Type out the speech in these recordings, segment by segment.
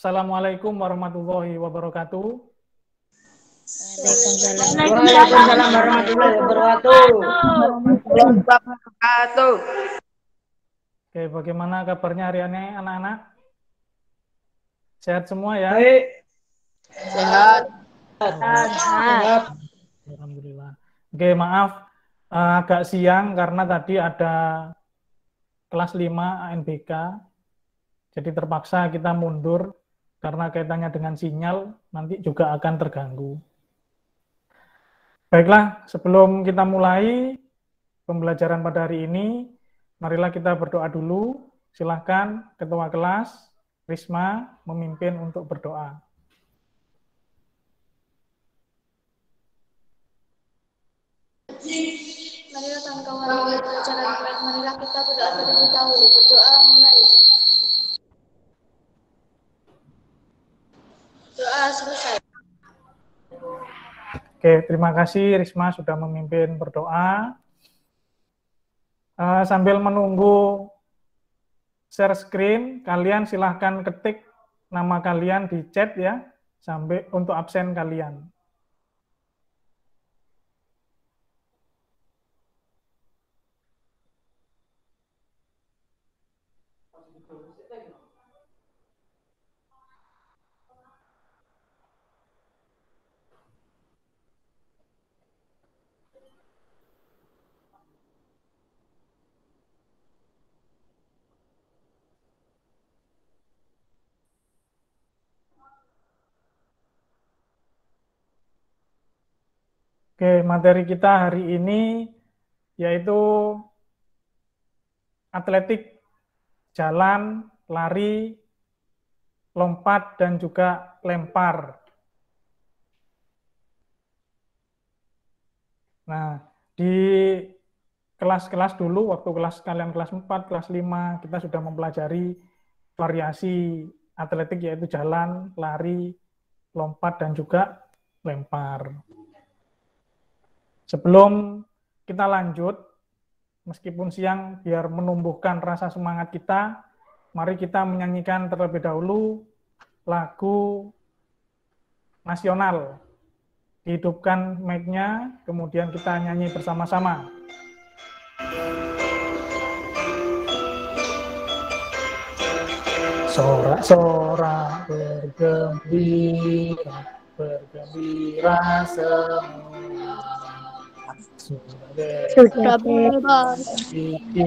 Assalamualaikum warahmatullahi wabarakatuh. Waalaikumsalam warahmatullahi wabarakatuh. Oke, bagaimana kabarnya hari ini anak-anak? Sehat semua ya? Baik. Sehat. Sehat. Alhamdulillah. Oke, maaf agak siang karena tadi ada kelas 5 ANBK. Jadi terpaksa kita mundur karena kaitannya dengan sinyal nanti juga akan terganggu. Baiklah, sebelum kita mulai pembelajaran pada hari ini, marilah kita berdoa dulu. Silahkan Ketua Kelas, Risma, memimpin untuk berdoa. Marilah kawan-kawan berbicara baik, marilah kita berdoa terlebih dahulu. Berdoa mulai. Doa selesai. Oke, terima kasih Risma sudah memimpin berdoa. Sambil menunggu share screen, kalian silahkan ketik nama kalian di chat ya, sampai untuk absen kalian. Oke, materi kita hari ini yaitu atletik, jalan, lari, lompat, dan juga lempar. Nah, di kelas-kelas dulu, waktu kalian kelas 4, kelas 5, kita sudah mempelajari variasi atletik yaitu jalan, lari, lompat, dan juga lempar. Sebelum kita lanjut, meskipun siang biar menumbuhkan rasa semangat kita, mari kita menyanyikan terlebih dahulu lagu nasional. Hidupkan mic-nya, kemudian kita nyanyi bersama-sama. Sorak-sorak bergembira, bergembira semua. Sudah bebas kita,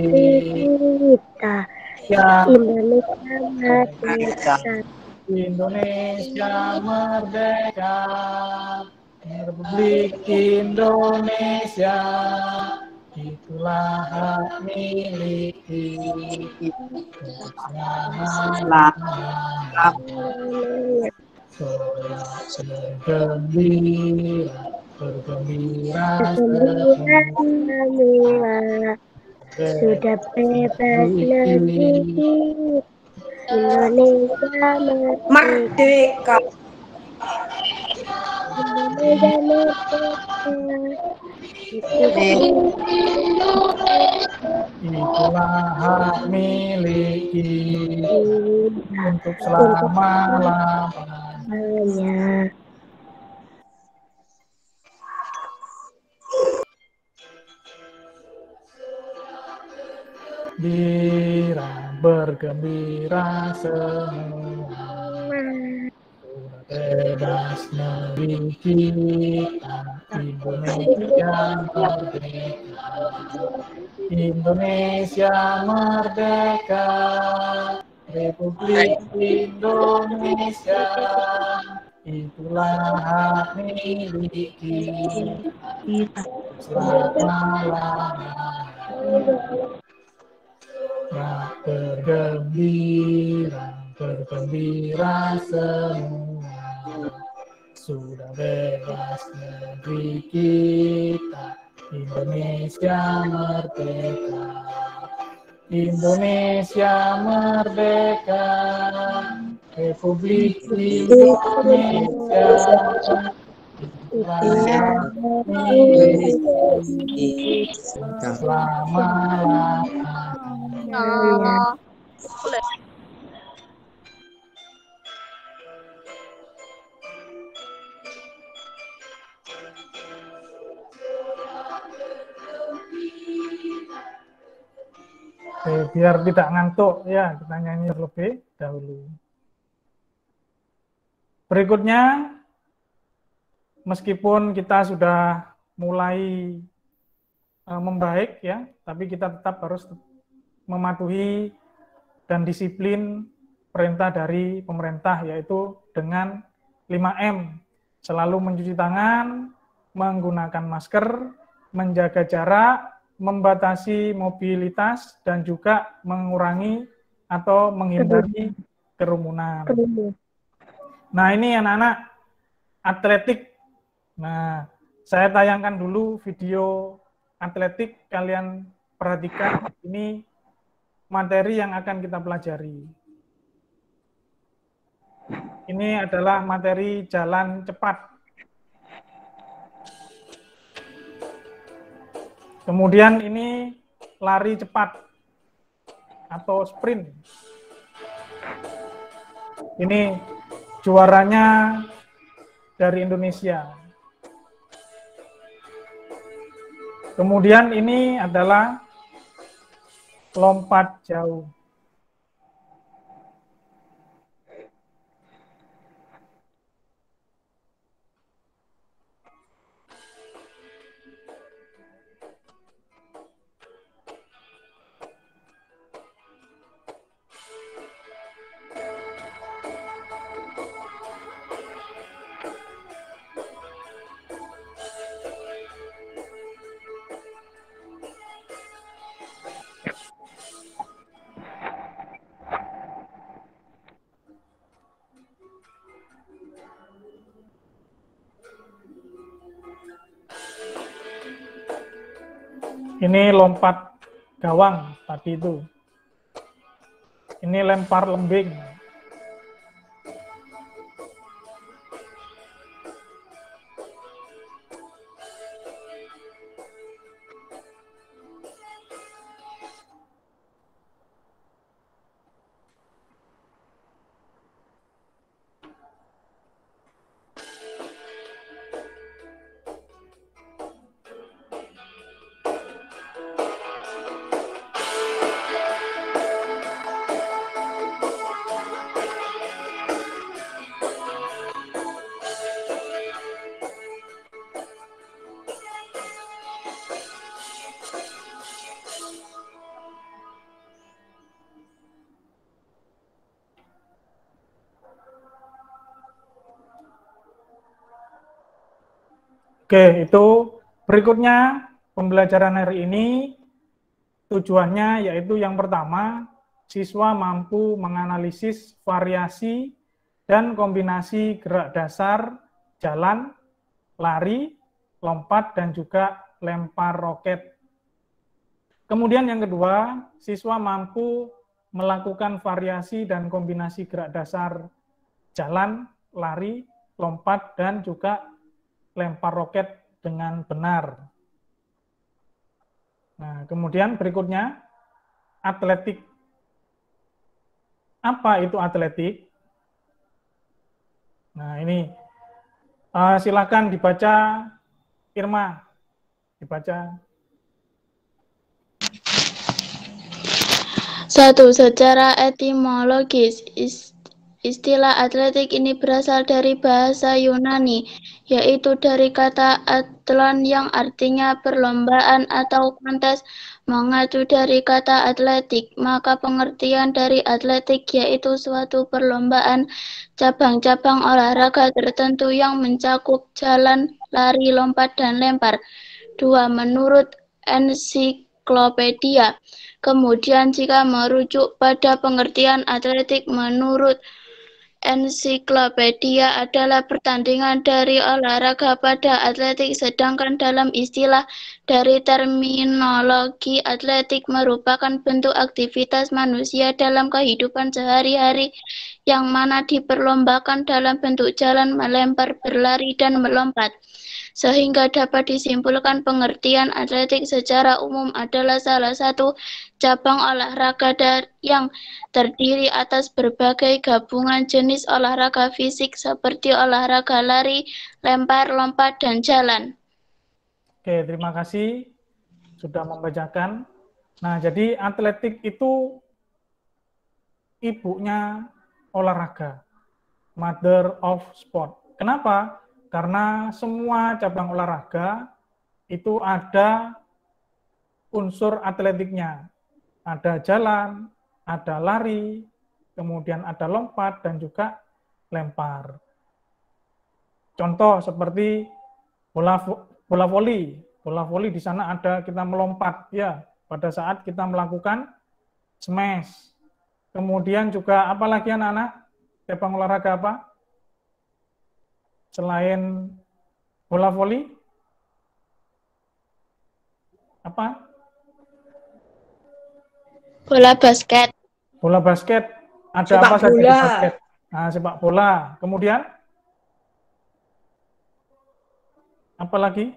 Indonesia merdeka. Indonesia merdeka, Republik Indonesia, itulah hak milik kita. Bergembira, bergembira semua. Sudah bebas negeri, Indonesia merdeka. Indonesia merdeka. Itulah hak milik kita untuk selama-lamanya. Bergembira semua, sudah bebas negeri kita, Indonesia merdeka. Indonesia merdeka, Republik Indonesia, itulah hak milik kita selama-lamanya. Bergembira, bergembira semua, sudah bebas negeri kita, Indonesia merdeka. Indonesia merdeka, Republik Indonesia, itulah milik kita selama-lamanya. Oke, biar tidak ngantuk ya, kita nyanyi terlebih dahulu. Berikutnya, meskipun kita sudah mulai membaik ya, tapi kita tetap harus mematuhi dan disiplin perintah dari pemerintah, yaitu dengan 5M, selalu mencuci tangan, menggunakan masker, menjaga jarak, membatasi mobilitas, dan juga mengurangi atau menghindari kerumunan. Nah, ini anak-anak atletik. Nah, saya tayangkan dulu video atletik, kalian perhatikan, ini materi yang akan kita pelajari. Ini adalah materi jalan cepat. Kemudian ini lari cepat atau sprint. Ini juaranya dari Indonesia. Kemudian ini adalah lompat jauh. Ini lompat gawang tadi itu. Ini lempar lembing. Oke, itu berikutnya pembelajaran hari ini tujuannya yaitu yang pertama, siswa mampu menganalisis variasi dan kombinasi gerak dasar, jalan, lari, lompat, dan juga lempar roket. Kemudian yang kedua, siswa mampu melakukan variasi dan kombinasi gerak dasar, jalan, lari, lompat, dan juga lempar roket dengan benar. Nah, kemudian berikutnya, atletik. Apa itu atletik? Nah, ini silakan dibaca, Irma, dibaca. 1. Secara etimologis, istilah atletik ini berasal dari bahasa Yunani, yaitu dari kata athlon yang artinya perlombaan atau kontes, mengacu dari kata atletik. Maka pengertian dari atletik yaitu suatu perlombaan cabang-cabang olahraga tertentu yang mencakup jalan, lari, lompat, dan lempar. 2. Menurut ensiklopedia. Kemudian jika merujuk pada pengertian atletik menurut ensiklopedia adalah pertandingan dari olahraga pada atletik, sedangkan dalam istilah dari terminologi atletik merupakan bentuk aktivitas manusia dalam kehidupan sehari-hari yang mana diperlombakan dalam bentuk jalan, melempar, berlari, dan melompat. Sehingga dapat disimpulkan pengertian atletik secara umum adalah salah satu cabang olahraga yang terdiri atas berbagai gabungan jenis olahraga fisik seperti olahraga lari, lempar, lompat, dan jalan. Oke, terima kasih sudah membacakan. Nah, jadi atletik itu ibunya olahraga, mother of sport. Kenapa? Karena semua cabang olahraga itu ada unsur atletiknya. Ada jalan, ada lari, kemudian ada lompat, dan juga lempar. Contoh seperti bola voli. Bola voli di sana ada kita melompat, ya, pada saat kita melakukan smash. Kemudian juga apalagi anak-anak? Cabang olahraga apa? Selain bola voli? Apa? Bola basket. Bola basket. Ada Sepak apa saja di bola. basket? Nah, sepak bola. Kemudian? Apa lagi?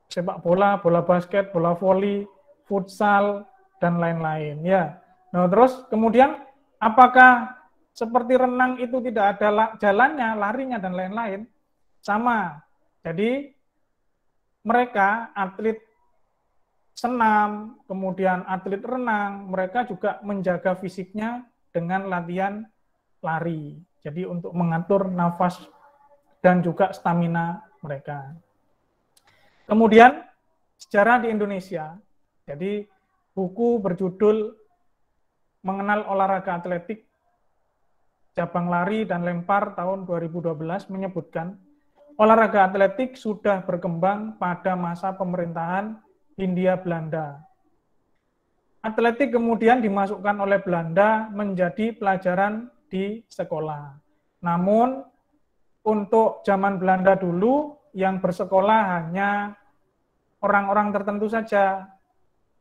Sepak bola, bola basket, bola voli, futsal, dan lain-lain. Ya. Nah, terus kemudian apakah seperti renang itu tidak ada jalannya, larinya, dan lain-lain? Sama. Jadi mereka atlet senam, kemudian atlet renang, mereka juga menjaga fisiknya dengan latihan lari. Jadi untuk mengatur nafas dan juga stamina mereka. Kemudian sejarah di Indonesia. Jadi buku berjudul Mengenal Olahraga Atletik Cabang Lari dan Lempar tahun 2012 menyebutkan olahraga atletik sudah berkembang pada masa pemerintahan Hindia Belanda. Atletik kemudian dimasukkan oleh Belanda menjadi pelajaran di sekolah. Namun untuk zaman Belanda dulu yang bersekolah hanya orang-orang tertentu saja,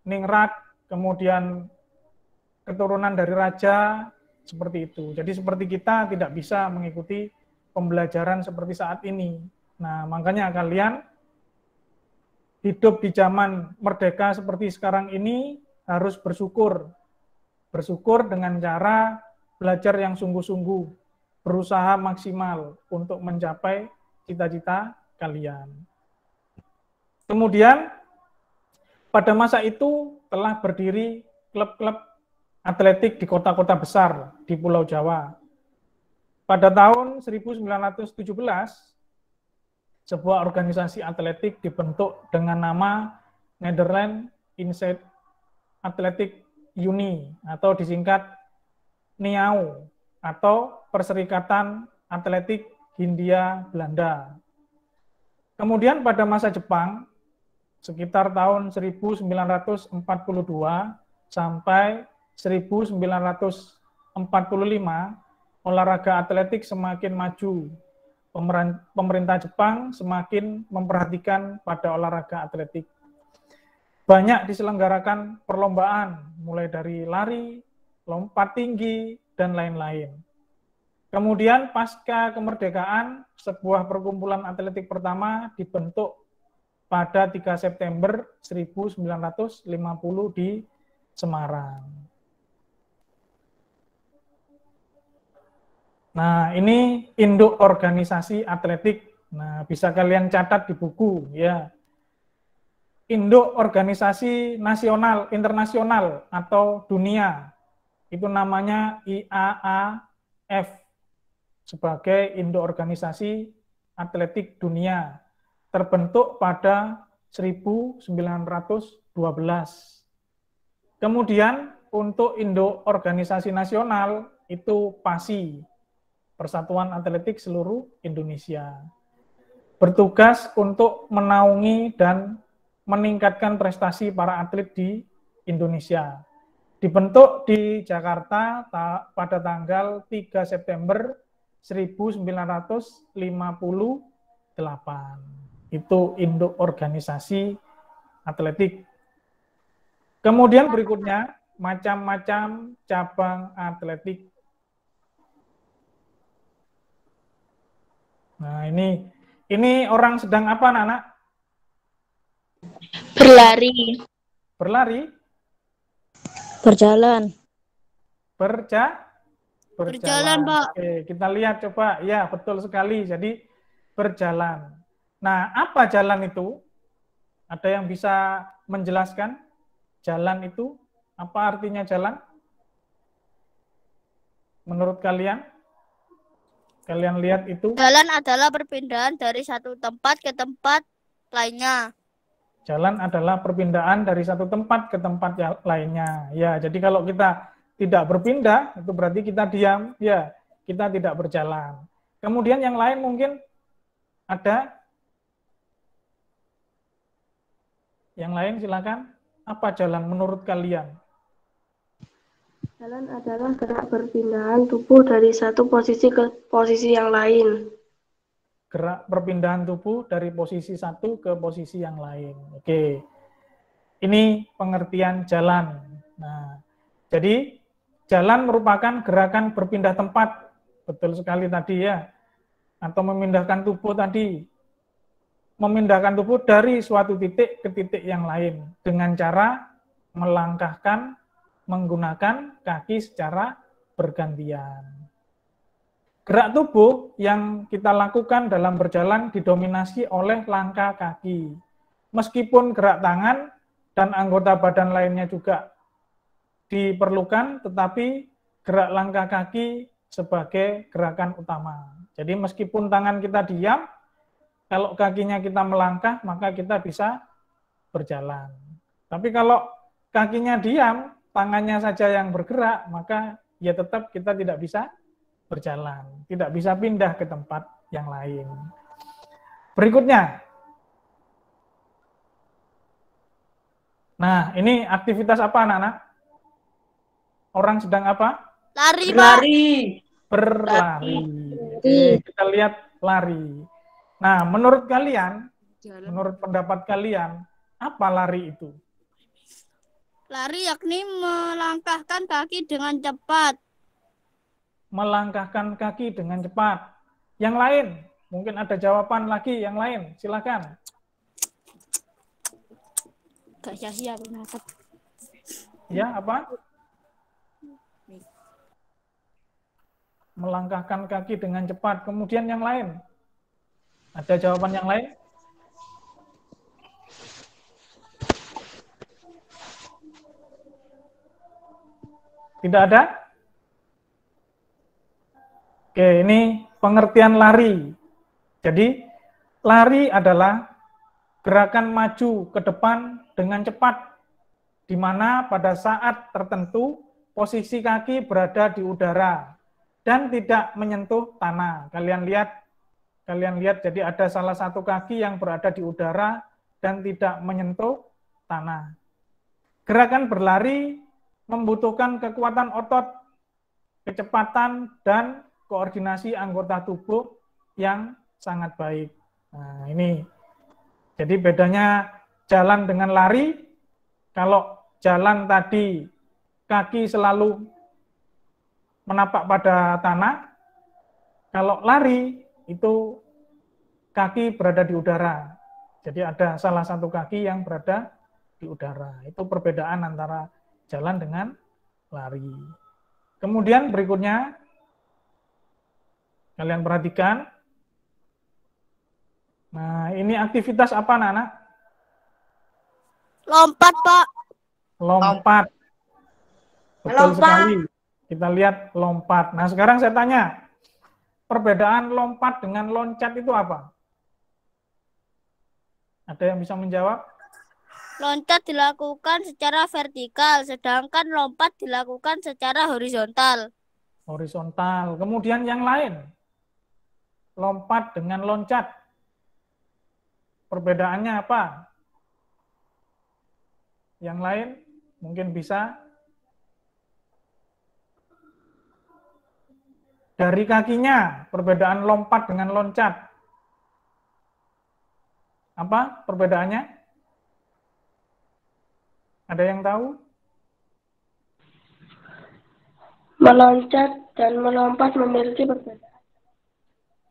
ningrat, kemudian keturunan dari raja, seperti itu. Jadi seperti kita tidak bisa mengikuti pembelajaran seperti saat ini. Nah, makanya kalian hidup di zaman merdeka seperti sekarang ini harus bersyukur. Bersyukur dengan cara belajar yang sungguh-sungguh, berusaha maksimal untuk mencapai cita-cita kalian. Kemudian pada masa itu telah berdiri klub-klub atletik di kota-kota besar di Pulau Jawa. Pada tahun 1917, sebuah organisasi atletik dibentuk dengan nama Netherlands Inside Athletic Unie atau disingkat NIAU atau Perserikatan Atletik Hindia Belanda. Kemudian pada masa Jepang, sekitar tahun 1942 sampai 1945, olahraga atletik semakin maju. Pemerintah Jepang semakin memperhatikan pada olahraga atletik. Banyak diselenggarakan perlombaan, mulai dari lari, lompat tinggi, dan lain-lain. Kemudian pasca kemerdekaan, sebuah perkumpulan atletik pertama dibentuk pada 3 September 1950 di Semarang. Nah, ini induk organisasi atletik. Nah, bisa kalian catat di buku, ya. Induk organisasi nasional, internasional, atau dunia. Itu namanya IAAF, sebagai induk organisasi atletik dunia. Terbentuk pada 1912. Kemudian untuk induk organisasi nasional itu PASI, Persatuan Atletik Seluruh Indonesia. Bertugas untuk menaungi dan meningkatkan prestasi para atlet di Indonesia. Dibentuk di Jakarta pada tanggal 3 September 1958. Itu induk organisasi atletik. Kemudian berikutnya, macam-macam cabang atletik. Nah, ini orang sedang apa, anak-anak? Berlari. Berlari? Berjalan. Berjalan, Pak. Oke, kita lihat coba. Ya, betul sekali. Jadi berjalan. Nah, apa jalan itu? Ada yang bisa menjelaskan jalan itu? Apa artinya jalan? Menurut kalian? Kalian lihat itu? Jalan adalah perpindahan dari satu tempat ke tempat lainnya. Jalan adalah perpindahan dari satu tempat ke tempat lainnya. Ya, jadi kalau kita tidak berpindah, itu berarti kita diam. Ya, kita tidak berjalan. Kemudian yang lain mungkin ada? Yang lain silakan. Apa jalan menurut kalian? Jalan adalah gerak perpindahan tubuh dari satu posisi ke posisi yang lain. Gerak perpindahan tubuh dari posisi satu ke posisi yang lain. Oke. Ini pengertian jalan. Nah, jadi jalan merupakan gerakan berpindah tempat. Betul sekali tadi ya. Atau memindahkan tubuh tadi. Memindahkan tubuh dari suatu titik ke titik yang lain dengan cara melangkahkan menggunakan kaki secara bergantian. Gerak tubuh yang kita lakukan dalam berjalan didominasi oleh langkah kaki. Meskipun gerak tangan dan anggota badan lainnya juga diperlukan, tetapi gerak langkah kaki sebagai gerakan utama. Jadi meskipun tangan kita diam, kalau kakinya kita melangkah, maka kita bisa berjalan. Tapi kalau kakinya diam, tangannya saja yang bergerak, maka ya tetap kita tidak bisa berjalan, tidak bisa pindah ke tempat yang lain. Berikutnya. Nah, ini aktivitas apa anak-anak? Orang sedang apa? Lari, Pak. Berlari. Berlari. Oke, kita lihat lari. Nah, menurut kalian, menurut pendapat kalian, apa lari itu? Lari yakni melangkahkan kaki dengan cepat. Melangkahkan kaki dengan cepat. Yang lain, mungkin ada jawaban lagi yang lain. Silakan. Gak sia-sia aku natap. Ya, apa? Melangkahkan kaki dengan cepat. Kemudian yang lain. Ada jawaban yang lain? Tidak ada? Oke, ini pengertian lari. Jadi, lari adalah gerakan maju ke depan dengan cepat, di mana pada saat tertentu posisi kaki berada di udara dan tidak menyentuh tanah. Kalian lihat, jadi ada salah satu kaki yang berada di udara dan tidak menyentuh tanah. Gerakan berlari membutuhkan kekuatan otot, kecepatan, dan koordinasi anggota tubuh yang sangat baik. Nah, ini. Jadi bedanya jalan dengan lari, kalau jalan tadi kaki selalu menapak pada tanah, kalau lari itu kaki berada di udara. Jadi ada salah satu kaki yang berada di udara. Itu perbedaan antara jalan dengan lari. Kemudian berikutnya, kalian perhatikan. Nah, ini aktivitas apa, anak-anak? Lompat, Pak. Lompat. Betul sekali. Kita lihat lompat. Nah, sekarang saya tanya, perbedaan lompat dengan loncat itu apa? Ada yang bisa menjawab? Loncat dilakukan secara vertikal, sedangkan lompat dilakukan secara horizontal. Horizontal. Kemudian yang lain, lompat dengan loncat. Perbedaannya apa? Yang lain mungkin bisa dari kakinya, perbedaan lompat dengan loncat. Apa perbedaannya? Ada yang tahu? Meloncat dan melompat memiliki perbedaan.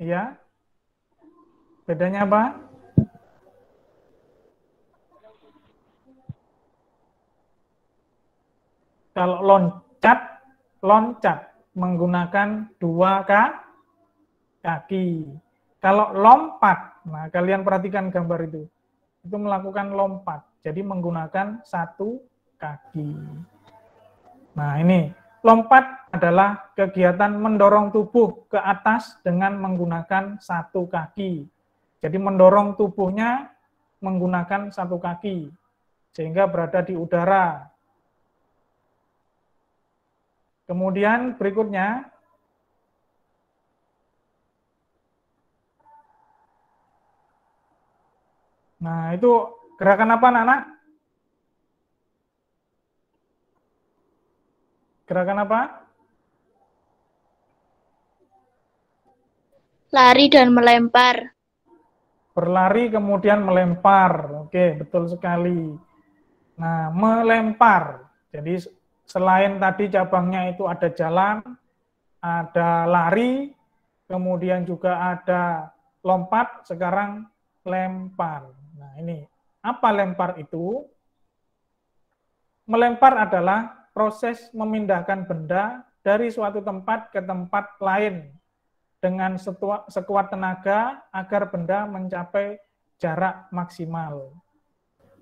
Iya. Bedanya apa? Kalau loncat menggunakan dua kaki. Kalau lompat, nah kalian perhatikan gambar itu melakukan lompat, jadi menggunakan satu kaki. Nah ini, lompat adalah kegiatan mendorong tubuh ke atas dengan menggunakan satu kaki. Jadi mendorong tubuhnya menggunakan satu kaki, sehingga berada di udara. Kemudian berikutnya, nah itu gerakan apa anak-anak? Gerakan apa? Lari dan melempar. Berlari kemudian melempar. Oke, betul sekali. Nah, melempar. Jadi selain tadi cabangnya itu ada jalan, ada lari, kemudian juga ada lompat, sekarang lempar. Nah, ini apa lempar itu? Melempar adalah proses memindahkan benda dari suatu tempat ke tempat lain dengan sekuat tenaga agar benda mencapai jarak maksimal.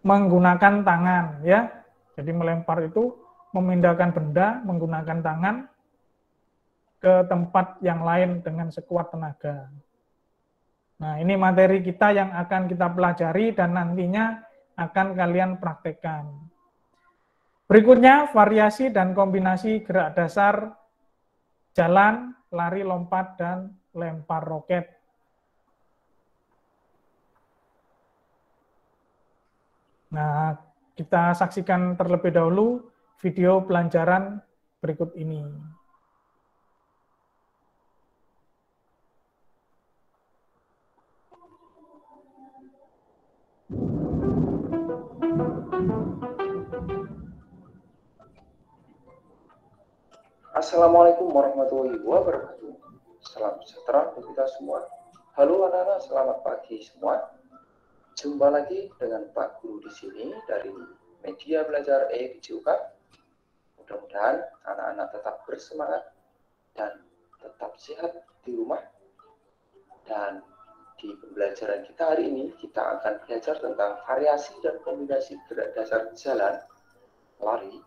Menggunakan tangan, ya. Jadi melempar itu memindahkan benda menggunakan tangan ke tempat yang lain dengan sekuat tenaga. Nah, ini materi kita yang akan kita pelajari dan nantinya akan kalian praktekkan. Berikutnya, variasi dan kombinasi gerak dasar jalan, lari, lompat, dan lempar roket. Nah, kita saksikan terlebih dahulu video pelajaran berikut ini. Assalamualaikum warahmatullahi wabarakatuh. Salam sejahtera untuk kita semua. Halo anak-anak, selamat pagi semua. Jumpa lagi dengan Pak Guru di sini dari Media Belajar EGJUK. Mudah-mudahan anak-anak tetap bersemangat dan tetap sehat di rumah. Dan di pembelajaran kita hari ini, kita akan belajar tentang variasi dan kombinasi gerak dasar jalan, lari,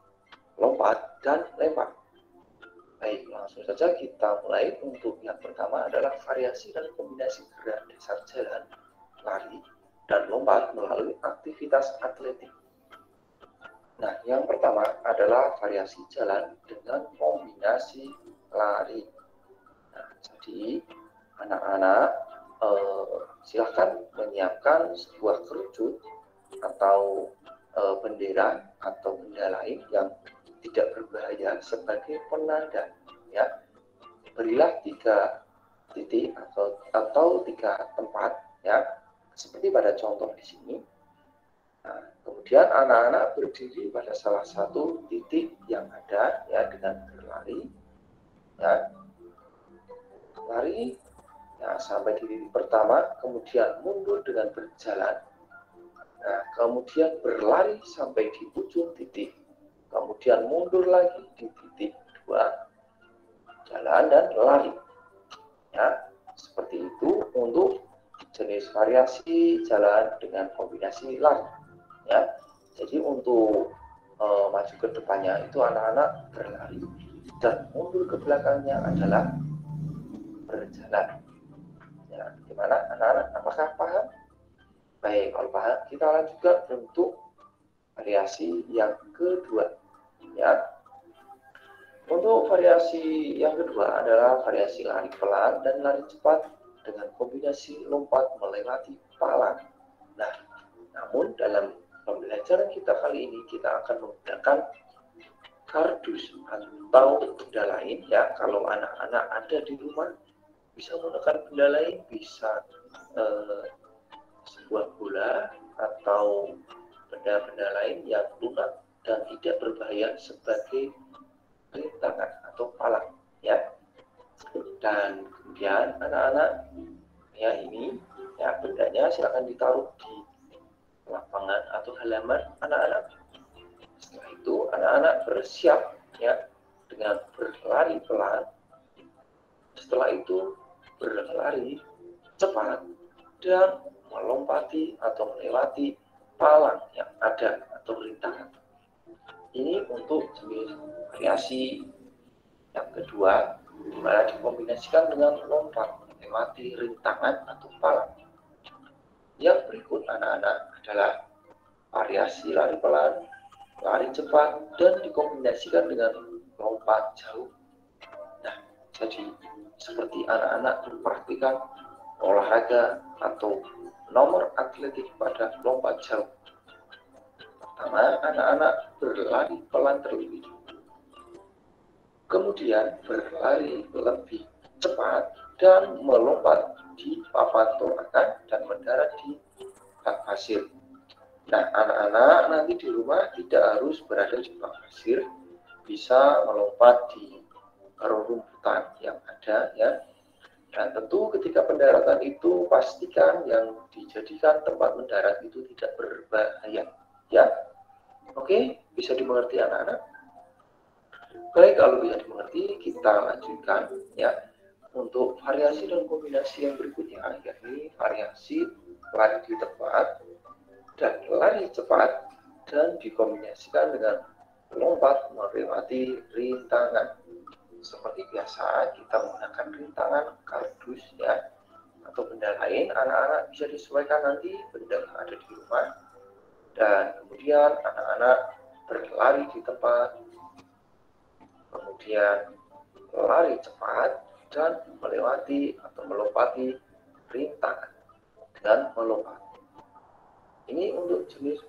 lompat, dan lempar. Baik, langsung saja kita mulai. Untuk yang pertama adalah variasi dan kombinasi gerak dasar jalan, lari, dan lompat melalui aktivitas atletik. Nah, yang pertama adalah variasi jalan dengan kombinasi lari. Nah, jadi anak-anak silahkan menyiapkan sebuah kerucut atau bendera atau benda lain yang tidak berbahaya sebagai penanda, ya. Berilah 3 titik atau 3 tempat, ya, seperti pada contoh di sini. Nah, kemudian anak-anak berdiri pada salah satu titik yang ada, ya, dengan berlari, ya, lari, ya, sampai di titik pertama, kemudian mundur dengan berjalan, nah, kemudian berlari sampai di ujung titik. Kemudian mundur lagi di titik 2, jalan dan lari. Ya, seperti itu untuk jenis variasi jalan dengan kombinasi lari. Ya, jadi untuk maju ke depannya itu anak-anak berlari dan mundur ke belakangnya adalah berjalan. Ya, gimana anak-anak? Apakah paham? Baik, kalau paham, kita lanjutkan untuk variasi yang kedua, ya. Untuk variasi yang kedua adalah variasi lari pelan dan lari cepat dengan kombinasi lompat melewati palang. Nah, namun dalam pembelajaran kita kali ini kita akan menggunakan kardus atau benda lain, ya. Kalau anak-anak ada di rumah bisa menggunakan benda lain, bisa sebuah bola atau benda-benda lain yang lunak dan tidak berbahaya sebagai rintangan atau palang, ya. Dan kemudian anak-anak, ya, ini, ya, bendanya silakan ditaruh di lapangan atau halaman anak-anak. Setelah itu anak-anak bersiap, ya, dengan berlari pelan. Setelah itu berlari cepat dan melompati atau melewati palang yang ada atau rintangan. Ini untuk jenis variasi yang kedua, di mana dikombinasikan dengan lompat melewati rintangan atau palang. Yang berikut anak-anak adalah variasi lari pelan, lari cepat, dan dikombinasikan dengan lompat jauh. Nah, jadi seperti anak-anak mempraktikkan olahraga atau nomor atletik pada lompat jauh. Pertama, anak-anak berlari pelan terlebih dahulu. Kemudian berlari lebih cepat dan melompat di papan torakan dan mendarat di bak pasir. Nah, anak-anak nanti di rumah tidak harus berada di bak pasir, bisa melompat di rerumputan yang ada ya. Dan tentu ketika pendaratan itu pastikan yang dijadikan tempat mendarat itu tidak berbahaya ya. Oke, bisa dimengerti anak-anak? Baik, kalau bisa dimengerti kita lanjutkan ya untuk variasi dan kombinasi yang berikutnya, yakni variasi lari di tempat dan lari cepat dan dikombinasikan dengan lompat melewati rintangan. Seperti biasa kita menggunakan rintangan kardus ya atau benda lain, anak-anak bisa disesuaikan nanti benda yang ada di rumah. Dan kemudian anak-anak berlari di tempat, kemudian lari cepat dan melewati atau melompati rintangan dan melompat. Ini untuk jenis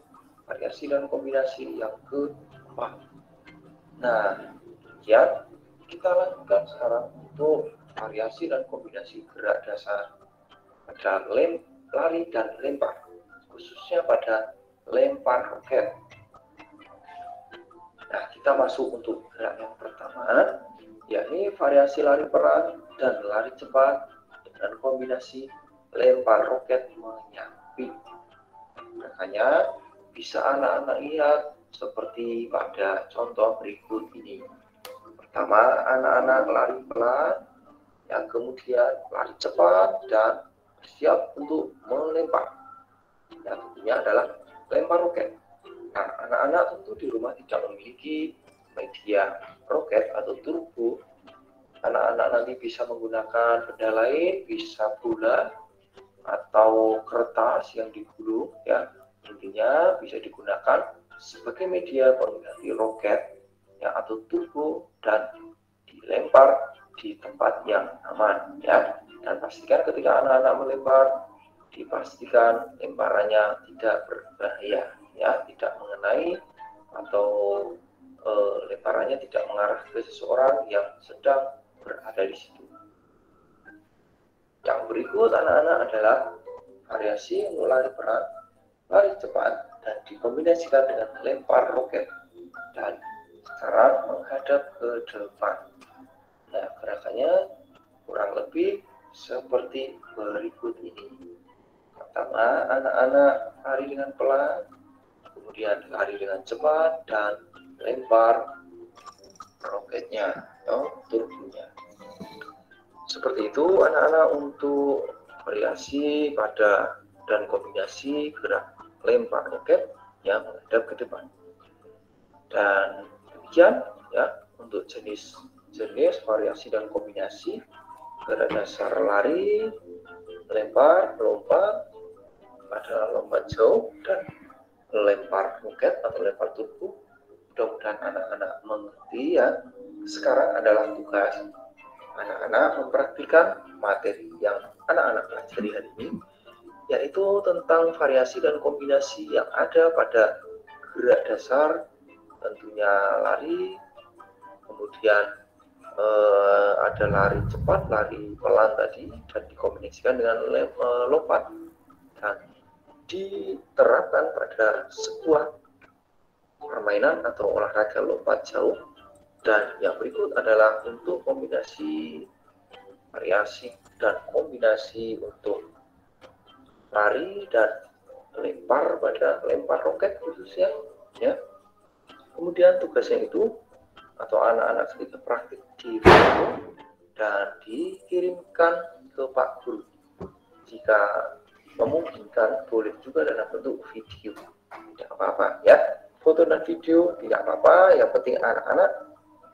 variasi dan kombinasi yang keempat. Nah, ya kita lanjutkan sekarang untuk variasi dan kombinasi gerak dasar pada lari dan lempar, khususnya pada lempar roket. Nah, kita masuk untuk gerak yang pertama, yakni variasi lari pelan dan lari cepat dengan kombinasi lempar roket menyamping. Makanya bisa anak-anak lihat seperti pada contoh berikut ini. Pertama, anak-anak lari pelan, yang kemudian lari cepat dan siap untuk melempar. Yang tentunya adalah lempar roket. Nah, anak-anak tentu di rumah tidak memiliki media roket atau turbo. Anak-anak nanti bisa menggunakan benda lain, bisa bola atau kertas yang digulung ya. Intinya bisa digunakan sebagai media pengganti roket ya atau turbo dan dilempar di tempat yang aman ya. Dan pastikan ketika anak-anak melempar, dipastikan lemparannya tidak berbahaya ya, tidak mengenai atau lemparannya tidak mengarah ke seseorang yang sedang berada di situ. Yang berikut anak-anak adalah variasi lari pelan, lari cepat dan dikombinasikan dengan lempar roket dan sekarang menghadap ke depan. Nah, gerakannya kurang lebih seperti berikut ini. Pertama, anak-anak lari dengan pelan, kemudian lari dengan cepat dan lempar roketnya atau turbonya. Seperti itu anak-anak untuk variasi pada dan kombinasi gerak lempar roket yang menghadap ke depan. Dan demikian ya untuk jenis variasi dan kombinasi gerak dasar lari, lempar, lompat pada lompat jauh dan lempar roket atau lempar turbo. Mudah-mudahan anak-anak mengerti ya. Sekarang adalah tugas anak-anak mempraktikkan materi yang anak-anak pelajari hari ini, yaitu tentang variasi dan kombinasi yang ada pada gerak dasar, tentunya lari, kemudian ada lari cepat, lari pelan tadi, dan dikombinasikan dengan lompat dan diterapkan pada sebuah permainan atau olahraga lompat jauh. Dan yang berikut adalah untuk kombinasi variasi dan kombinasi untuk lari dan lempar pada lempar roket khususnya ya. Kemudian tugasnya itu atau anak-anak ketika praktik di video dan dikirimkan ke Pak Guru. jika memungkinkan boleh juga dalam bentuk video, tidak apa-apa ya, foto dan video tidak apa-apa, yang penting anak-anak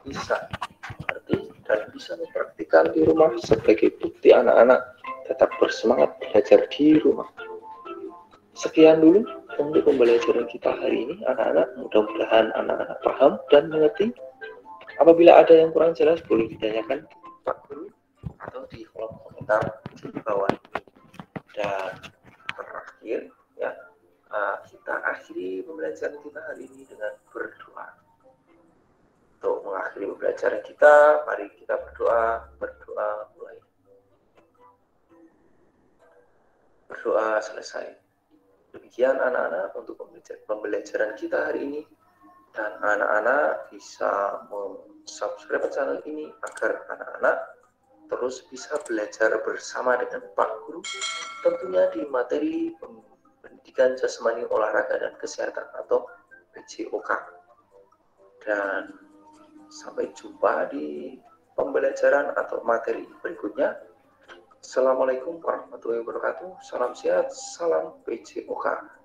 bisa mengerti dan bisa mempraktikkan di rumah sebagai bukti anak-anak tetap bersemangat belajar di rumah. Sekian dulu untuk pembelajaran kita hari ini anak-anak, mudah-mudahan anak-anak paham dan mengerti. Apabila ada yang kurang jelas boleh ditanyakan ke Pak Guru atau di kolom komentar di bawah. Dan terakhir ya, kita akhiri pembelajaran kita hari ini dengan berdoa. Untuk mengakhiri pembelajaran kita, mari kita berdoa mulai. Berdoa selesai. Demikian anak-anak untuk pembelajaran kita hari ini. Dan anak-anak bisa subscribe channel ini agar anak-anak terus bisa belajar bersama dengan Pak Guru, tentunya di materi pendidikan jasmani, olahraga, dan kesehatan atau PJOK. Dan sampai jumpa di pembelajaran atau materi berikutnya. Assalamualaikum warahmatullahi wabarakatuh. Salam sehat, salam PJOK.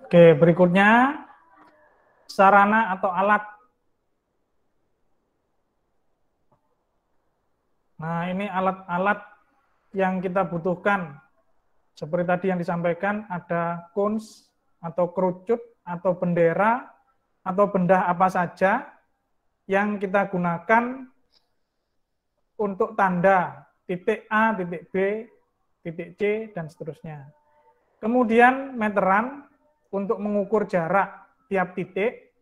Oke, berikutnya sarana atau alat. Nah, ini alat-alat yang kita butuhkan. Seperti tadi yang disampaikan, ada kuns atau kerucut atau bendera atau benda apa saja yang kita gunakan untuk tanda titik A, titik B, titik C, dan seterusnya. Kemudian meteran untuk mengukur jarak tiap titik.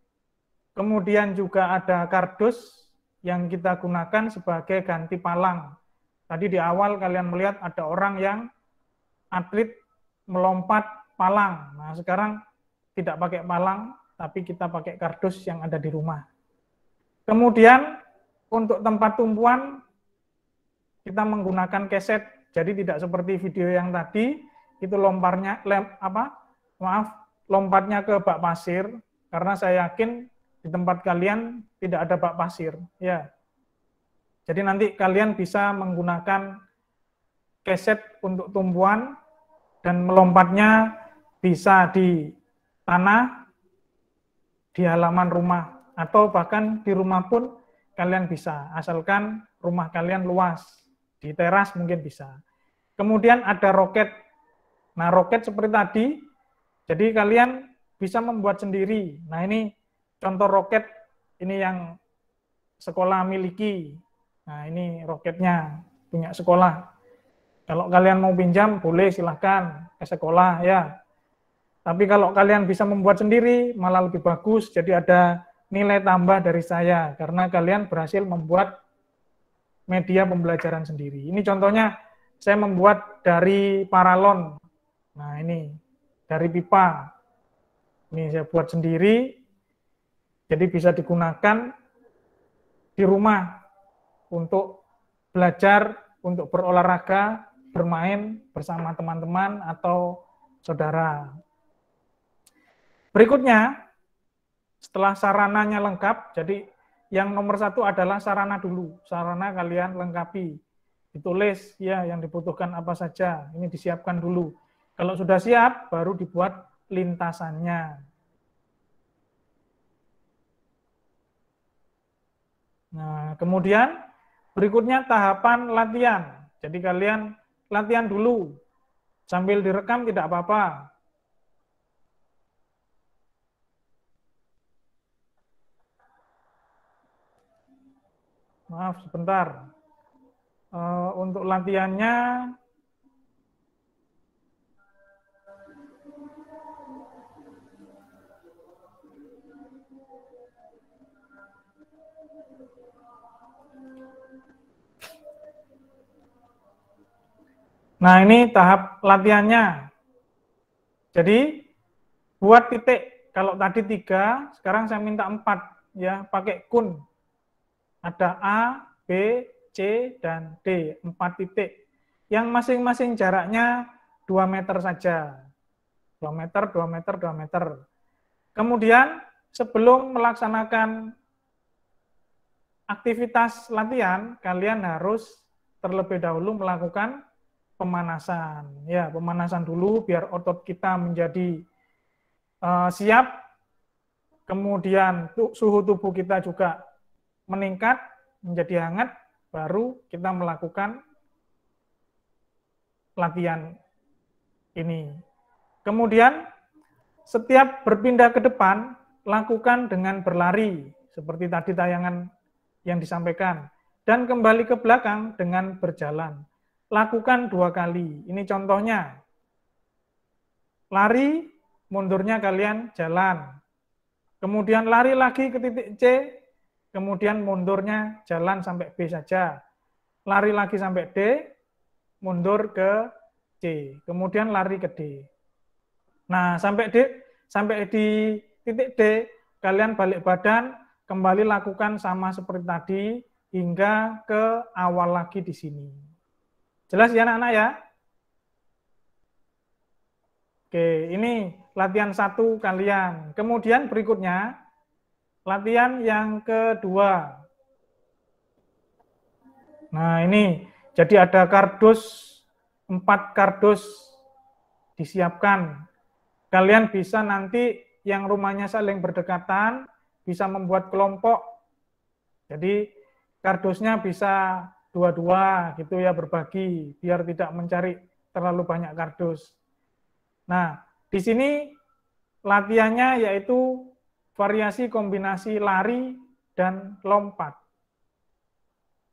Kemudian juga ada kardus yang kita gunakan sebagai ganti palang. Tadi di awal kalian melihat ada orang yang atlet melompat palang. Nah, sekarang tidak pakai palang, tapi kita pakai kardus yang ada di rumah. Kemudian untuk tempat tumpuan kita menggunakan keset. Jadi tidak seperti video yang tadi itu lompatnya ke bak pasir, karena saya yakin di tempat kalian tidak ada bak pasir, ya. Jadi nanti kalian bisa menggunakan keset untuk tumpuan dan melompatnya bisa di tanah, di halaman rumah, atau bahkan di rumah pun kalian bisa, asalkan rumah kalian luas, di teras mungkin bisa. Kemudian ada roket. Nah, roket seperti tadi, jadi kalian bisa membuat sendiri. Nah, ini contoh roket, ini yang sekolah miliki. Nah, ini roketnya punya sekolah. Kalau kalian mau pinjam, boleh silahkan ke sekolah ya. Tapi kalau kalian bisa membuat sendiri, malah lebih bagus. Jadi ada nilai tambah dari saya, karena kalian berhasil membuat media pembelajaran sendiri. Ini contohnya, saya membuat dari paralon. Nah, ini dari pipa. Ini saya buat sendiri, jadi bisa digunakan di rumah untuk belajar, untuk berolahraga, bermain bersama teman-teman atau saudara. Berikutnya, setelah sarananya lengkap, jadi yang nomor satu adalah sarana dulu. Sarana kalian lengkapi, ditulis ya yang dibutuhkan apa saja, ini disiapkan dulu. Kalau sudah siap, baru dibuat lintasannya. Nah, kemudian berikutnya tahapan latihan. Jadi kalian latihan dulu. Sambil direkam tidak apa-apa. Maaf, sebentar. Untuk latihannya, nah, ini tahap latihannya. Jadi, buat titik. Kalau tadi 3, sekarang saya minta 4. Ya, pakai kun. Ada A, B, C, dan D. 4 titik. Yang masing-masing jaraknya 2 meter saja. 2 meter, 2 meter, 2 meter. Kemudian, sebelum melaksanakan aktivitas latihan, kalian harus terlebih dahulu melakukan pemanasan. Ya, pemanasan dulu biar otot kita menjadi siap. Kemudian suhu tubuh kita juga meningkat, menjadi hangat, baru kita melakukan latihan ini. Kemudian setiap berpindah ke depan, lakukan dengan berlari, seperti tadi tayangan yang disampaikan. Dan kembali ke belakang dengan berjalan. Lakukan 2 kali. Ini contohnya. Lari, mundurnya kalian jalan. Kemudian lari lagi ke titik C, kemudian mundurnya jalan sampai B saja. Lari lagi sampai D, mundur ke C. Kemudian lari ke D. Nah, sampai di titik D, kalian balik badan, kembali lakukan sama seperti tadi, hingga ke awal lagi di sini. Jelas ya anak-anak ya? Oke, ini latihan 1 kalian. Kemudian berikutnya, latihan yang kedua. Nah, ini, jadi ada kardus, 4 kardus disiapkan. Kalian bisa nanti yang rumahnya saling berdekatan, bisa membuat kelompok. Jadi, kardusnya bisa 2-2 gitu ya, berbagi, biar tidak mencari terlalu banyak kardus. Nah, di sini latihannya yaitu variasi kombinasi lari dan lompat.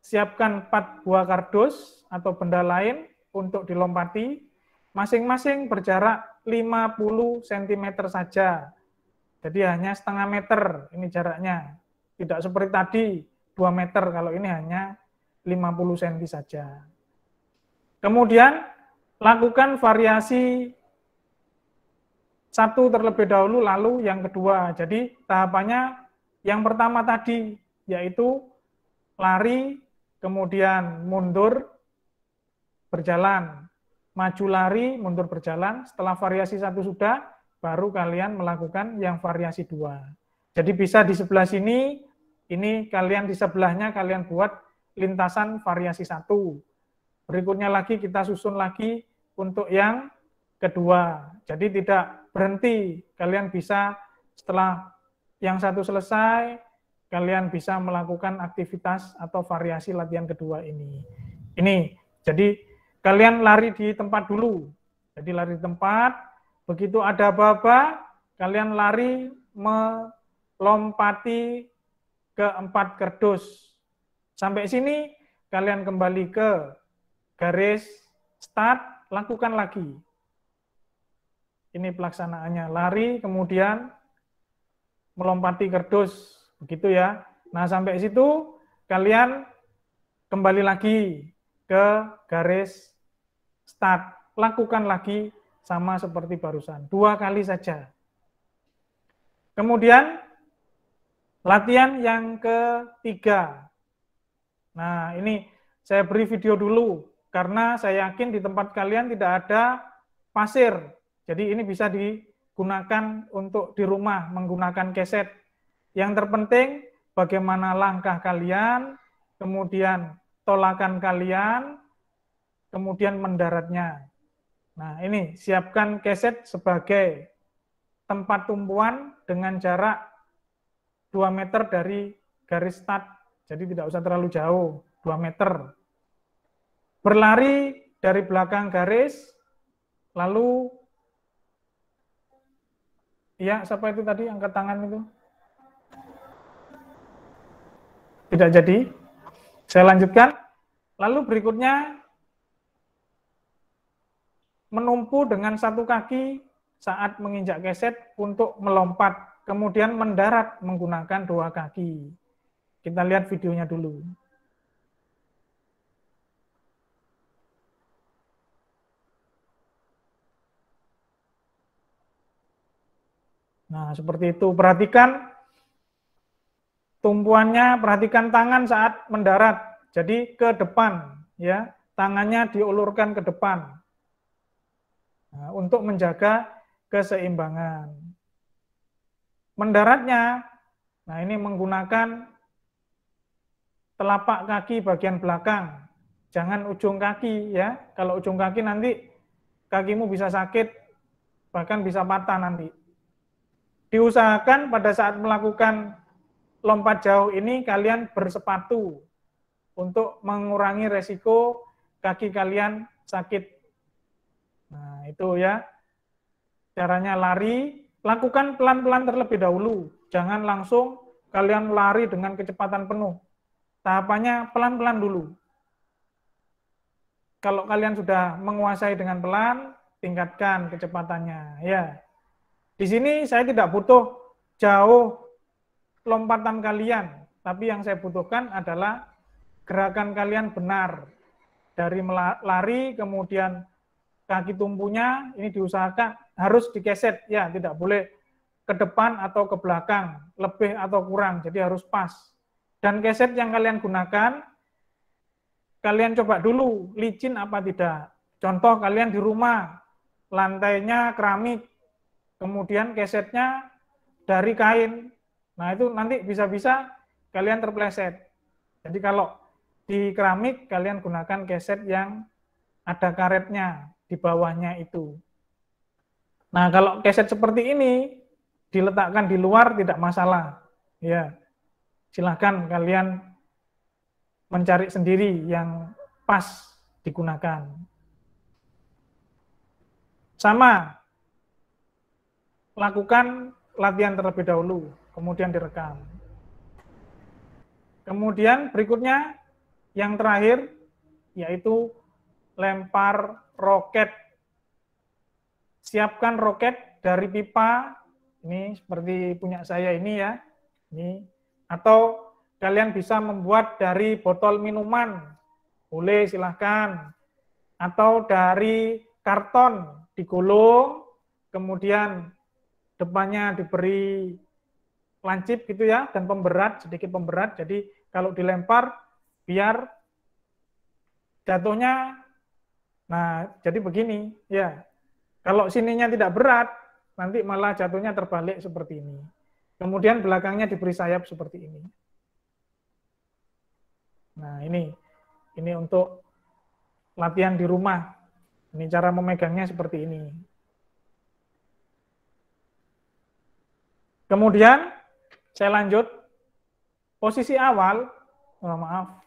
Siapkan 4 buah kardus atau benda lain untuk dilompati, masing-masing berjarak 50 cm saja. Jadi hanya setengah meter ini jaraknya. Tidak seperti tadi 2 meter, kalau ini hanya 50 cm saja. Kemudian lakukan variasi 1 terlebih dahulu, lalu yang kedua. Jadi tahapannya yang pertama tadi, yaitu lari, kemudian mundur, berjalan. Maju lari, mundur berjalan. Setelah variasi 1 sudah, baru kalian melakukan yang variasi 2. Jadi bisa di sebelah sini, ini kalian di sebelahnya kalian buat lintasan variasi 1. Berikutnya lagi kita susun lagi untuk yang kedua. Jadi tidak berhenti, kalian bisa setelah yang 1 selesai, kalian bisa melakukan aktivitas atau variasi latihan kedua ini. Ini, jadi kalian lari di tempat dulu. Jadi lari di tempat, begitu ada apa-apa, kalian lari melompati ke 4 kardus. Sampai sini, kalian kembali ke garis start, lakukan lagi. Ini pelaksanaannya, lari, kemudian melompati kardus, begitu ya. Nah, sampai situ kalian kembali lagi ke garis start. Lakukan lagi sama seperti barusan, 2 kali saja. Kemudian latihan yang ketiga. Nah, ini saya beri video dulu, karena saya yakin di tempat kalian tidak ada pasir. Jadi ini bisa digunakan untuk di rumah, menggunakan keset. Yang terpenting bagaimana langkah kalian, kemudian tolakan kalian, kemudian mendaratnya. Nah, ini siapkan keset sebagai tempat tumpuan dengan jarak 2 meter dari garis start. Jadi tidak usah terlalu jauh, 2 meter. Berlari dari belakang garis, lalu, ya, siapa itu tadi angkat tangan itu? Tidak jadi. Saya lanjutkan. Lalu berikutnya, menumpu dengan 1 kaki saat menginjak keset untuk melompat, kemudian mendarat menggunakan 2 kaki. Kita lihat videonya dulu. Nah, seperti itu. Perhatikan tumpuannya, perhatikan tangan saat mendarat. Jadi ke depan, ya. Tangannya diulurkan ke depan. Nah, untuk menjaga keseimbangan. Mendaratnya, nah ini menggunakan telapak kaki bagian belakang. Jangan ujung kaki ya. Kalau ujung kaki nanti kakimu bisa sakit, bahkan bisa patah nanti. Diusahakan pada saat melakukan lompat jauh ini kalian bersepatu untuk mengurangi resiko kaki kalian sakit. Nah, itu ya. Caranya lari, lakukan pelan-pelan terlebih dahulu. Jangan langsung kalian lari dengan kecepatan penuh. Tahapannya pelan-pelan dulu. Kalau kalian sudah menguasai dengan pelan, tingkatkan kecepatannya. Ya. Di sini saya tidak butuh jauh lompatan kalian, tapi yang saya butuhkan adalah gerakan kalian benar. Dari lari, kemudian kaki tumpunya ini diusahakan harus dikeset, ya, tidak boleh ke depan atau ke belakang, lebih atau kurang, jadi harus pas. Dan keset yang kalian gunakan, kalian coba dulu licin apa tidak. Contoh kalian di rumah, lantainya keramik, kemudian kesetnya dari kain. Nah itu nanti bisa-bisa kalian terpleset. Jadi kalau di keramik kalian gunakan keset yang ada karetnya di bawahnya itu. Nah kalau keset seperti ini diletakkan di luar tidak masalah. Ya, silahkan kalian mencari sendiri yang pas digunakan. Sama, lakukan latihan terlebih dahulu, kemudian direkam. Kemudian berikutnya, yang terakhir, yaitu lempar roket. Siapkan roket dari pipa, ini seperti punya saya ini ya, ini, atau kalian bisa membuat dari botol minuman, boleh silahkan. Atau dari karton, digulung, kemudian depannya diberi lancip gitu ya, dan pemberat, sedikit pemberat. Jadi kalau dilempar, biar jatuhnya, nah jadi begini, ya. Kalau sininya tidak berat, nanti malah jatuhnya terbalik seperti ini. Kemudian belakangnya diberi sayap seperti ini. Nah, ini untuk latihan di rumah. Ini cara memegangnya seperti ini. Kemudian saya lanjut. Posisi awal, maaf.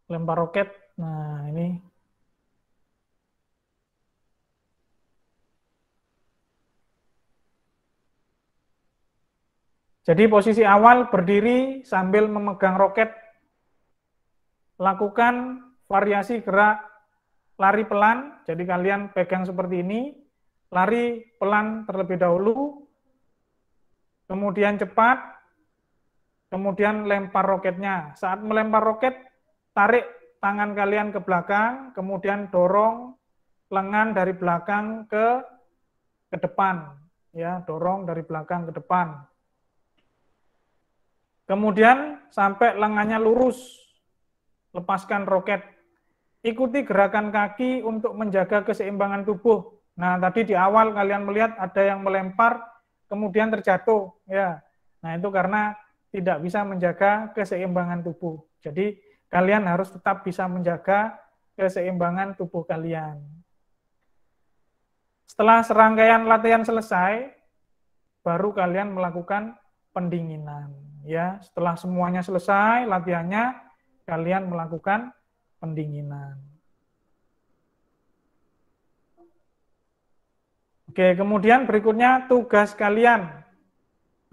Lempar roket. Nah, ini. Jadi posisi awal berdiri sambil memegang roket. Lakukan variasi gerak lari pelan. Jadi kalian pegang seperti ini. Lari pelan terlebih dahulu. Kemudian cepat. Kemudian lempar roketnya. Saat melempar roket, tarik tangan kalian ke belakang, kemudian dorong lengan dari belakang ke depan, ya, dorong dari belakang ke depan. Kemudian sampai lengannya lurus, lepaskan roket. Ikuti gerakan kaki untuk menjaga keseimbangan tubuh. Nah, tadi di awal kalian melihat ada yang melempar, kemudian terjatuh, ya. Nah, itu karena tidak bisa menjaga keseimbangan tubuh. Jadi kalian harus tetap bisa menjaga keseimbangan tubuh kalian. Setelah serangkaian latihan selesai, baru kalian melakukan pendinginan. Ya, setelah semuanya selesai latihannya, kalian melakukan pendinginan. Oke, kemudian berikutnya tugas kalian.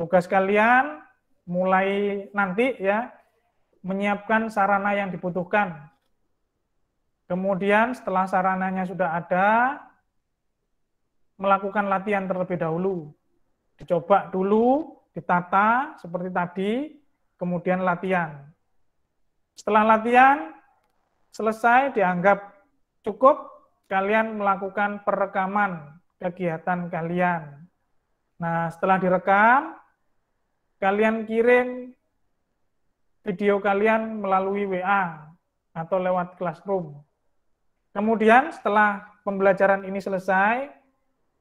Tugas kalian mulai nanti ya, menyiapkan sarana yang dibutuhkan. Kemudian setelah sarananya sudah ada, melakukan latihan terlebih dahulu. Dicoba dulu, ditata seperti tadi, kemudian latihan. Setelah latihan selesai, dianggap cukup, kalian melakukan perekaman kegiatan kalian. Nah, setelah direkam, kalian kirim video kalian melalui WA atau lewat Classroom. Kemudian setelah pembelajaran ini selesai,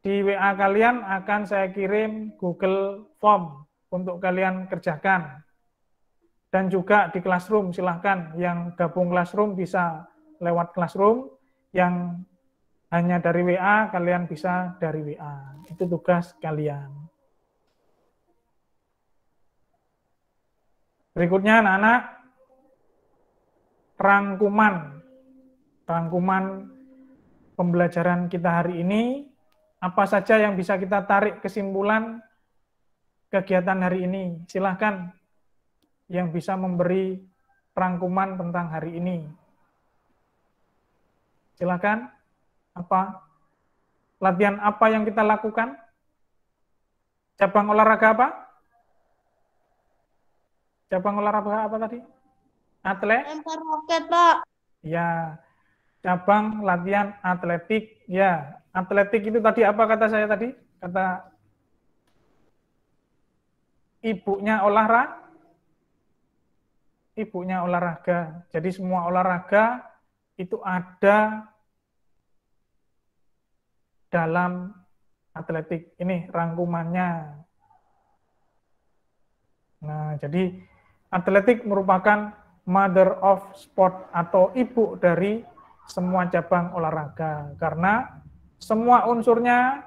di WA kalian akan saya kirim Google Form untuk kalian kerjakan. Dan juga di Classroom, silahkan yang gabung Classroom bisa lewat Classroom, yang hanya dari WA, kalian bisa dari WA. Itu tugas kalian. Berikutnya anak-anak, rangkuman pembelajaran kita hari ini, apa saja yang bisa kita tarik kesimpulan kegiatan hari ini. Silahkan yang bisa memberi rangkuman tentang hari ini. Silahkan. Apa? Latihan apa yang kita lakukan? Cabang olahraga apa? Cabang olahraga apa tadi? Lempar roket, Pak. Ya, cabang latihan atletik. Ya, atletik itu tadi apa kata saya tadi? Kata ibunya olahraga. Jadi semua olahraga itu ada dalam atletik. Ini rangkumannya. Nah, jadi atletik merupakan mother of sport atau ibu dari semua cabang olahraga. Karena semua unsurnya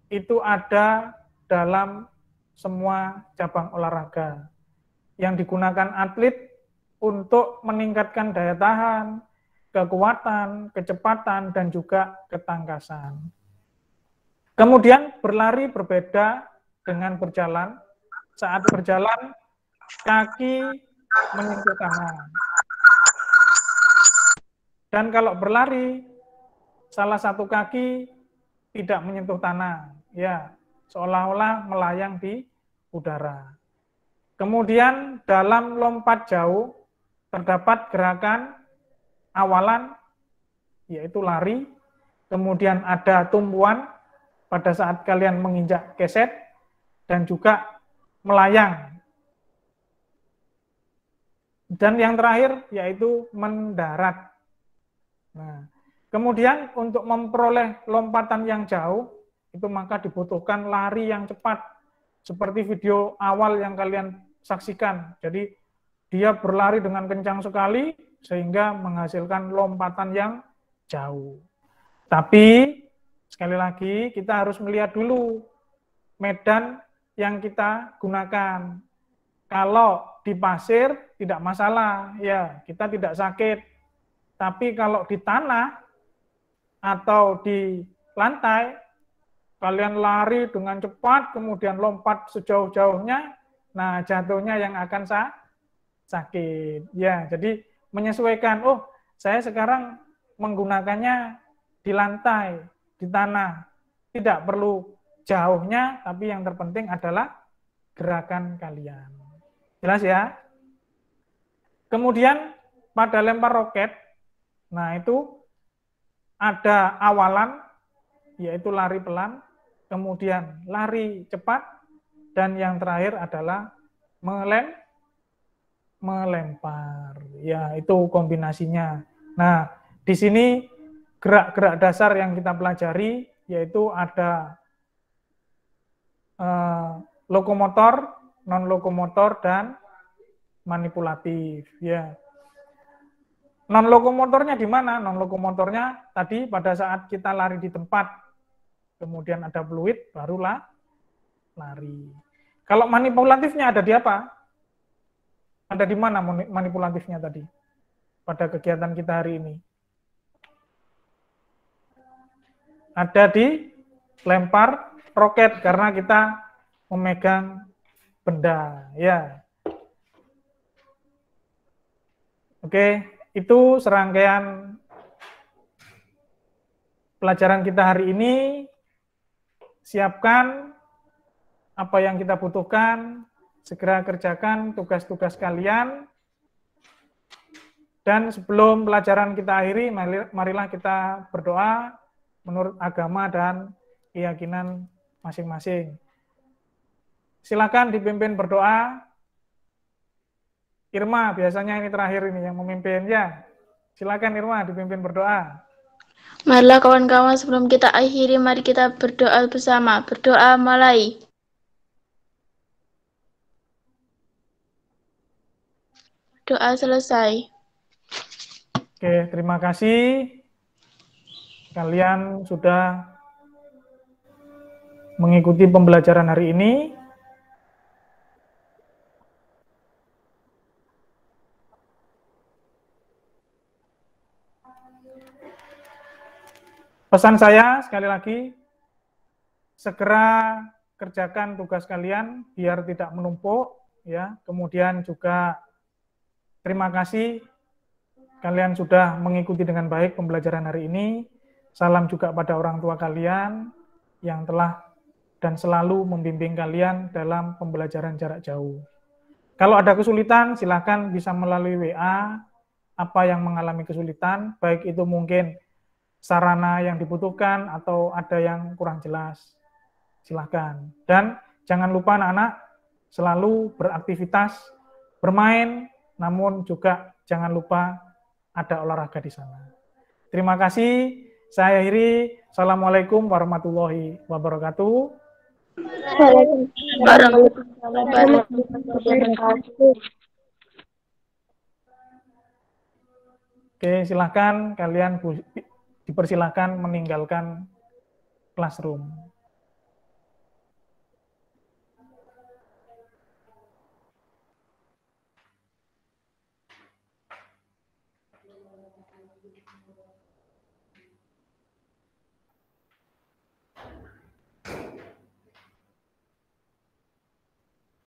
itu ada dalam semua cabang olahraga. Yang digunakan atlet untuk meningkatkan daya tahan, kekuatan, kecepatan, dan juga ketangkasan. Kemudian berlari berbeda dengan berjalan. Saat berjalan, kaki menyentuh tanah. Dan kalau berlari, salah satu kaki tidak menyentuh tanah. Ya, seolah-olah melayang di udara. Kemudian dalam lompat jauh, terdapat gerakan awalan, yaitu lari. Kemudian ada tumpuan, pada saat kalian menginjak keset, dan juga melayang. Dan yang terakhir yaitu mendarat. Nah, kemudian untuk memperoleh lompatan yang jauh, itu maka dibutuhkan lari yang cepat. Seperti video awal yang kalian saksikan. Jadi dia berlari dengan kencang sekali, sehingga menghasilkan lompatan yang jauh. Tapi sekali lagi, kita harus melihat dulu medan yang kita gunakan. Kalau di pasir, tidak masalah, ya kita tidak sakit. Tapi kalau di tanah atau di lantai, kalian lari dengan cepat, kemudian lompat sejauh-jauhnya, nah jatuhnya yang akan sakit. Ya, jadi menyesuaikan, oh saya sekarang menggunakannya di lantai, di tanah, tidak perlu jauhnya, tapi yang terpenting adalah gerakan kalian. Jelas ya? Kemudian pada lempar roket, nah itu ada awalan, yaitu lari pelan, kemudian lari cepat, dan yang terakhir adalah melempar. Ya, itu kombinasinya. Nah, di sini gerak-gerak dasar yang kita pelajari yaitu ada lokomotor, non-lokomotor, dan manipulatif. Ya. Non-lokomotornya di mana? Non-lokomotornya tadi pada saat kita lari di tempat, kemudian ada fluid, barulah lari. Kalau manipulatifnya ada di apa? Ada di mana manipulatifnya tadi? Pada kegiatan kita hari ini. Ada di lempar roket karena kita memegang benda, ya. Oke, itu serangkaian pelajaran kita hari ini. Siapkan apa yang kita butuhkan, segera kerjakan tugas-tugas kalian. Dan sebelum pelajaran kita akhiri, marilah kita berdoa menurut agama dan keyakinan masing-masing. Silakan dipimpin berdoa. Irma, biasanya ini terakhir ini yang memimpin ya. Silakan Irma dipimpin berdoa. Marilah kawan-kawan sebelum kita akhiri, mari kita berdoa bersama. Berdoa mulai. Doa selesai. Oke, terima kasih. Kalian sudah mengikuti pembelajaran hari ini. Pesan saya sekali lagi, segera kerjakan tugas kalian biar tidak menumpuk ya. Kemudian juga terima kasih kalian sudah mengikuti dengan baik pembelajaran hari ini. Salam juga pada orang tua kalian yang telah dan selalu membimbing kalian dalam pembelajaran jarak jauh. Kalau ada kesulitan, silakan bisa melalui WA, apa yang mengalami kesulitan, baik itu mungkin sarana yang dibutuhkan atau ada yang kurang jelas. Silakan. Dan jangan lupa anak-anak selalu beraktivitas, bermain, namun juga jangan lupa ada olahraga di sana. Terima kasih. Saya akhiri. Assalamualaikum warahmatullahi wabarakatuh. Oke, silakan kalian dipersilakan meninggalkan classroom.